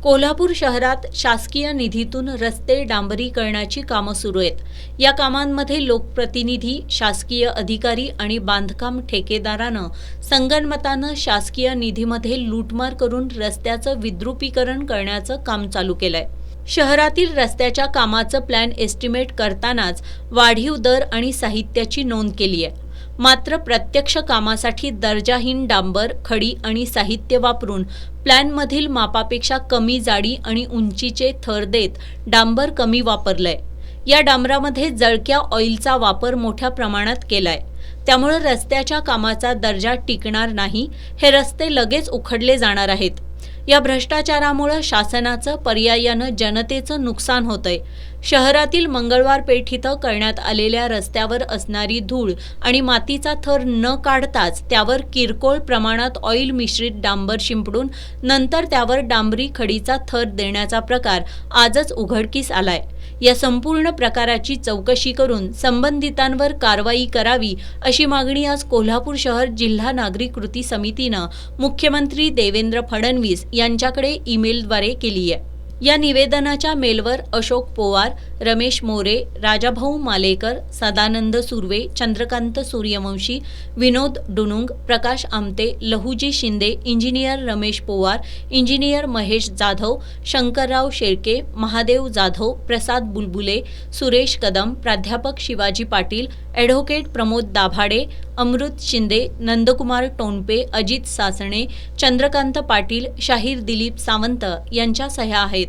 कोल्हापूर शहरात शासकीय निधीतून रस्ते डांबरीकरणाची कामं सुरू आहेत। या कामांमध्ये लोकप्रतिनिधी, शासकीय अधिकारी आणि बांधकाम ठेकेदारानं संगनमतानं शासकीय निधीमध्ये लूटमार करून रस्त्याचं विद्रुपीकरण करण्याचं काम चालू केलंय। शहरातील रस्त्याच्या कामाचं प्लॅन एस्टिमेट करतानाच वाढीव दर आणि साहित्याची नोंद केली आहे। मात्र प्रत्यक्ष कामासाठी दर्जाहीन डांबर, खडी आणि साहित्य वापरून प्लॅनमधील मापापेक्षा कमी जाडी आणि उंचीचे थर देत डांबर कमी वापरलंय। या डांबरामध्ये जळक्या ऑइलचा वापर मोठ्या प्रमाणात केलाय। त्यामुळे रस्त्याच्या कामाचा दर्जा टिकणार नाही, हे रस्ते लगेच उखडले जाणार आहेत। या भ्रष्टाचारामुळे शासनाचं पर्यायानं जनतेचं नुकसान होतंय। शहरातील मंगळवार पेठ इथं करण्यात आलेल्या रस्त्यावर असणारी धूळ आणि मातीचा थर न काढताच त्यावर किरकोळ प्रमाणात ऑइल मिश्रित डांबर शिंपडून नंतर त्यावर डांबरी खडीचा थर देण्याचा प्रकार आजच उघडकीस आलाय। या संपूर्ण प्रकाराची चौकशी करून संबंधितांवर कारवाई करावी अशी मागणी आज कोल्हापूर शहर जिल्हा नागरी कृती समितीनं मुख्यमंत्री देवेंद्र फडणवीस यांच्याकडे ईमेलद्वारे केली आहे। या निवेदनाच्या मेलवर अशोक पोवार, रमेश मोरे, राजाभाऊ मालेकर, सदानंद सुर्वे, चंद्रकांत सूर्यवंशी, विनोद डुनुंग, प्रकाश आमते, लहुजी शिंदे, इंजिनियर रमेश पोवार, इंजिनियर महेश जाधव, शंकरराव शेळके, महादेव जाधव, प्रसाद बुलबुले, सुरेश कदम, प्राध्यापक शिवाजी पाटील, ॲडव्होकेट प्रमोद दाभाडे, अमृत शिंदे, नंदकुमार टोनपे, अजित सासणे, चंद्रकांत पाटील, शाहीर दिलीप सावंत यांच्या सह्या आहेत।